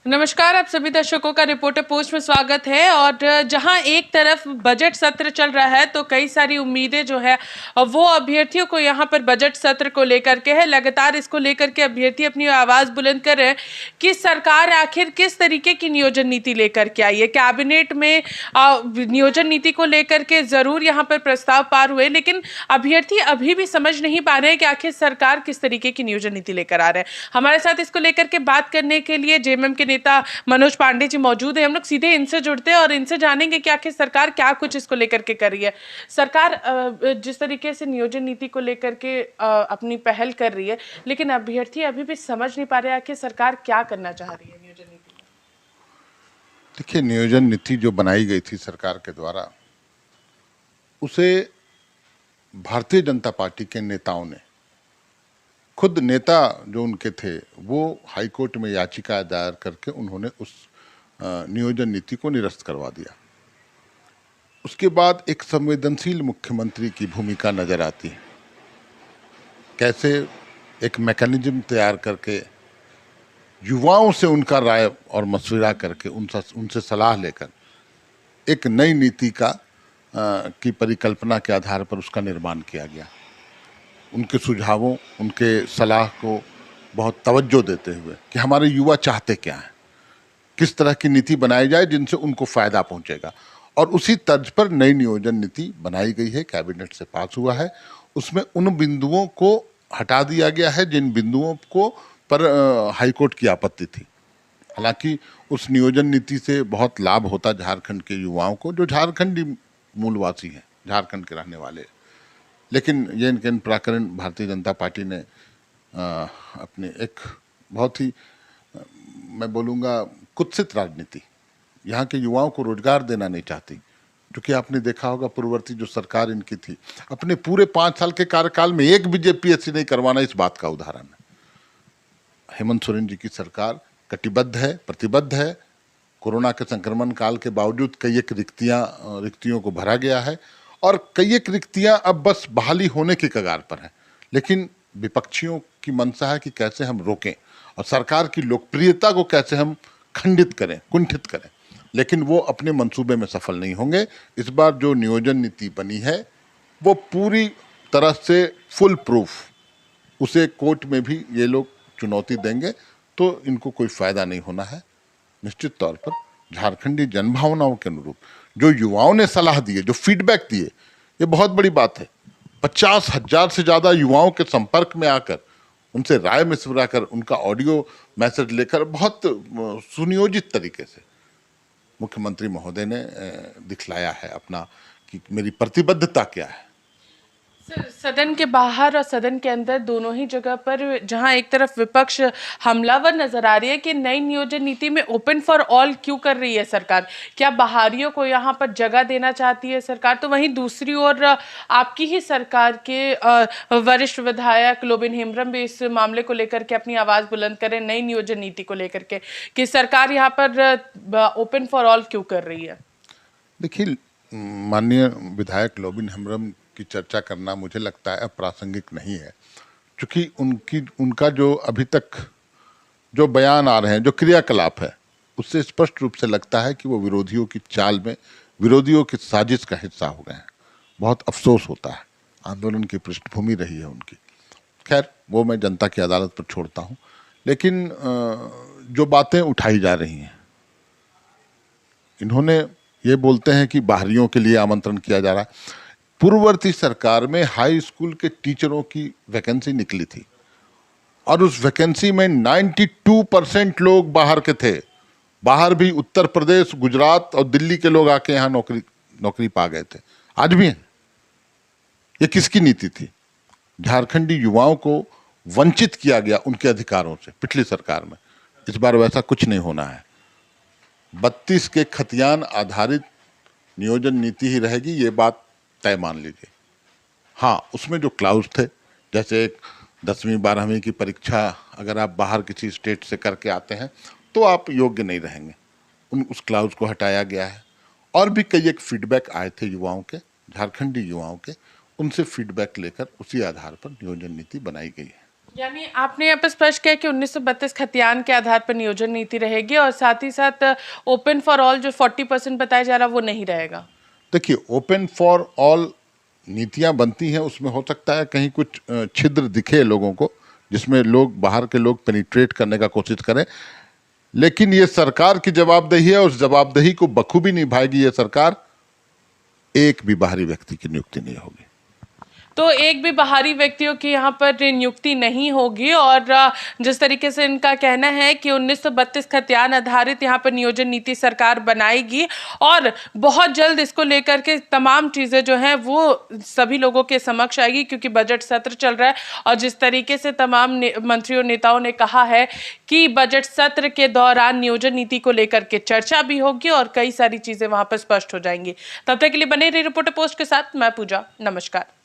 नमस्कार, आप सभी दर्शकों का रिपोर्टर पोस्ट में स्वागत है। और जहां एक तरफ बजट सत्र चल रहा है तो कई सारी उम्मीदें जो है वो अभ्यर्थियों को यहां पर बजट सत्र को लेकर के है। लगातार इसको लेकर के अभ्यर्थी अपनी आवाज बुलंद कर रहे हैं कि सरकार आखिर किस तरीके की नियोजन नीति लेकर के आई है। कैबिनेट में नियोजन नीति को लेकर के जरूर यहाँ पर प्रस्ताव पार हुए, लेकिन अभ्यर्थी अभी भी समझ नहीं पा रहे हैं कि आखिर सरकार किस तरीके की नियोजन नीति लेकर आ रहे हैं। हमारे साथ इसको लेकर के बात करने के लिए जेएमएम के नेता मनोज पांडे जी मौजूद है। हम लोग सीधे इनसे जुड़ते हैं और इनसे जानेंगे कि आखिर सरकार क्या कुछ इसको लेकर के कर रही है। सरकार जिस तरीके से नियोजन नीति को लेकर के अपनी पहल कर रही है, लेकिन अभ्यर्थी अभी भी समझ नहीं पा रहे आखिर सरकार क्या करना चाह रही है नियोजन नीति में। देखिए, नियोजन नीति जो बनाई गई थी सरकार के द्वारा, उसे भारतीय जनता पार्टी के नेताओं ने, खुद नेता जो उनके थे, वो हाई कोर्ट में याचिका दायर करके उन्होंने उस नियोजन नीति को निरस्त करवा दिया। उसके बाद एक संवेदनशील मुख्यमंत्री की भूमिका नजर आती है। कैसे एक मैकेनिज्म तैयार करके युवाओं से उनका राय और मशविरा करके उनसे सलाह लेकर एक नई नीति की परिकल्पना के आधार पर उसका निर्माण किया गया। उनके सुझावों, उनके सलाह को बहुत तवज्जो देते हुए कि हमारे युवा चाहते क्या हैं, किस तरह की नीति बनाई जाए जिनसे उनको फायदा पहुंचेगा, और उसी तर्ज पर नई नियोजन नीति बनाई गई है, कैबिनेट से पास हुआ है। उसमें उन बिंदुओं को हटा दिया गया है जिन बिंदुओं को पर हाईकोर्ट की आपत्ति थी। हालांकि उस नियोजन नीति से बहुत लाभ होता झारखंड के युवाओं को, जो झारखंडी मूलवासी हैं, झारखंड के रहने वाले। लेकिन ये इनके प्रकरण भारतीय जनता पार्टी ने अपने एक बहुत ही मैं बोलूँगा कुत्सित राजनीति, यहाँ के युवाओं को रोजगार देना नहीं चाहती। क्योंकि आपने देखा होगा पूर्ववर्ती जो सरकार इनकी थी, अपने पूरे 5 साल के कार्यकाल में एक भी जेपीएससी नहीं करवाना इस बात का उदाहरण है। हेमंत सोरेन जी की सरकार कटिबद्ध है, प्रतिबद्ध है। कोरोना के संक्रमण काल के बावजूद कई एक रिक्तियों को भरा गया है और कई एक रिक्तियां अब बस बहाली होने की कगार पर हैं। लेकिन विपक्षियों की मंशा है कि कैसे हम रोकें और सरकार की लोकप्रियता को कैसे हम खंडित करें, कुंठित करें। लेकिन वो अपने मंसूबे में सफल नहीं होंगे। इस बार जो नियोजन नीति बनी है वो पूरी तरह से फुल प्रूफ, उसे कोर्ट में भी ये लोग चुनौती देंगे तो इनको कोई फायदा नहीं होना है। निश्चित तौर पर झारखंडी जनभावनाओं के अनुरूप जो युवाओं ने सलाह दी है, जो फीडबैक दिए, ये बहुत बड़ी बात है। 50,000 से ज्यादा युवाओं के संपर्क में आकर उनसे राय मशविरा कर उनका ऑडियो मैसेज लेकर बहुत सुनियोजित तरीके से मुख्यमंत्री महोदय ने दिखलाया है अपना कि मेरी प्रतिबद्धता क्या है। सदन के बाहर और सदन के अंदर दोनों ही जगह पर जहां एक तरफ विपक्ष हमलावर नजर आ रही है कि नई नियोजन नीति में ओपन फॉर ऑल क्यों कर रही है सरकार, क्या बाहरियों को यहां पर जगह देना चाहती है सरकार, तो वहीं दूसरी ओर आपकी ही सरकार के वरिष्ठ विधायक लोबिन हेम्ब्रम भी इस मामले को लेकर के अपनी आवाज बुलंद करें नई नियोजन नीति को लेकर के कि सरकार यहाँ पर ओपन फॉर ऑल क्यों कर रही है। देखिए, माननीय विधायक लोबिन हेम्ब्रम की चर्चा करना मुझे लगता है अप्रासंगिक नहीं है, क्योंकि उनका जो अभी तक जो बयान आ रहे हैं, जो क्रियाकलाप है, उससे स्पष्ट रूप से लगता है कि वो विरोधियों की चाल में, विरोधियों की साजिश का हिस्सा हो गए हैं। बहुत अफसोस होता है, आंदोलन की पृष्ठभूमि रही है उनकी। खैर, वो मैं जनता की अदालत पर छोड़ता हूँ। लेकिन जो बातें उठाई जा रही हैं, इन्होंने ये बोलते हैं कि बाहरियों के लिए आमंत्रण किया जा रहा है। पूर्ववर्ती सरकार में हाई स्कूल के टीचरों की वैकेंसी निकली थी और उस वैकेंसी में 92% लोग बाहर के थे। बाहर भी उत्तर प्रदेश, गुजरात और दिल्ली के लोग आके यहाँ नौकरी पा गए थे, आज भी हैं। ये किसकी नीति थी? झारखंडी युवाओं को वंचित किया गया उनके अधिकारों से पिछली सरकार में। इस बार वैसा कुछ नहीं होना है। 32 के खतियान आधारित नियोजन नीति ही रहेगी, ये बात तय मान लीजिए। हाँ, उसमें जो क्लाउज थे, जैसे एक 10वीं 12वीं की परीक्षा अगर आप बाहर किसी स्टेट से करके आते हैं तो आप योग्य नहीं रहेंगे, उस क्लाउज को हटाया गया है। और भी कई एक फीडबैक आए थे युवाओं के, झारखंडी युवाओं के, उनसे फीडबैक लेकर उसी आधार पर नियोजन नीति बनाई गई है। यानी आपने यहाँ पर स्पष्ट किया कि 1932 खतियान के आधार पर नियोजन नीति रहेगी और साथ ही साथ ओपन फॉर ऑल जो 40% बताया जा रहा है वो नहीं रहेगा। देखिए, ओपन फॉर ऑल नीतियां बनती हैं, उसमें हो सकता है कहीं कुछ छिद्र दिखे लोगों को, जिसमें लोग बाहर के लोग पेनिट्रेट करने का कोशिश करें, लेकिन ये सरकार की जवाबदेही है। उस जवाबदेही को बखूबी निभाएगी ये सरकार। एक भी बाहरी व्यक्ति की नियुक्ति नहीं होगी। तो एक भी बाहरी व्यक्तियों की यहाँ पर नियुक्ति नहीं होगी और जिस तरीके से इनका कहना है कि 1932 खतियान आधारित यहाँ पर नियोजन नीति सरकार बनाएगी और बहुत जल्द इसको लेकर के तमाम चीज़ें जो हैं वो सभी लोगों के समक्ष आएगी, क्योंकि बजट सत्र चल रहा है और जिस तरीके से तमाम मंत्रियों नेताओं ने कहा है कि बजट सत्र के दौरान नियोजन नीति को लेकर के चर्चा भी होगी और कई सारी चीज़ें वहाँ पर स्पष्ट हो जाएंगी। तब तक के लिए बने रहिए रिपोर्टर पोस्ट के साथ। मैं पूजा, नमस्कार।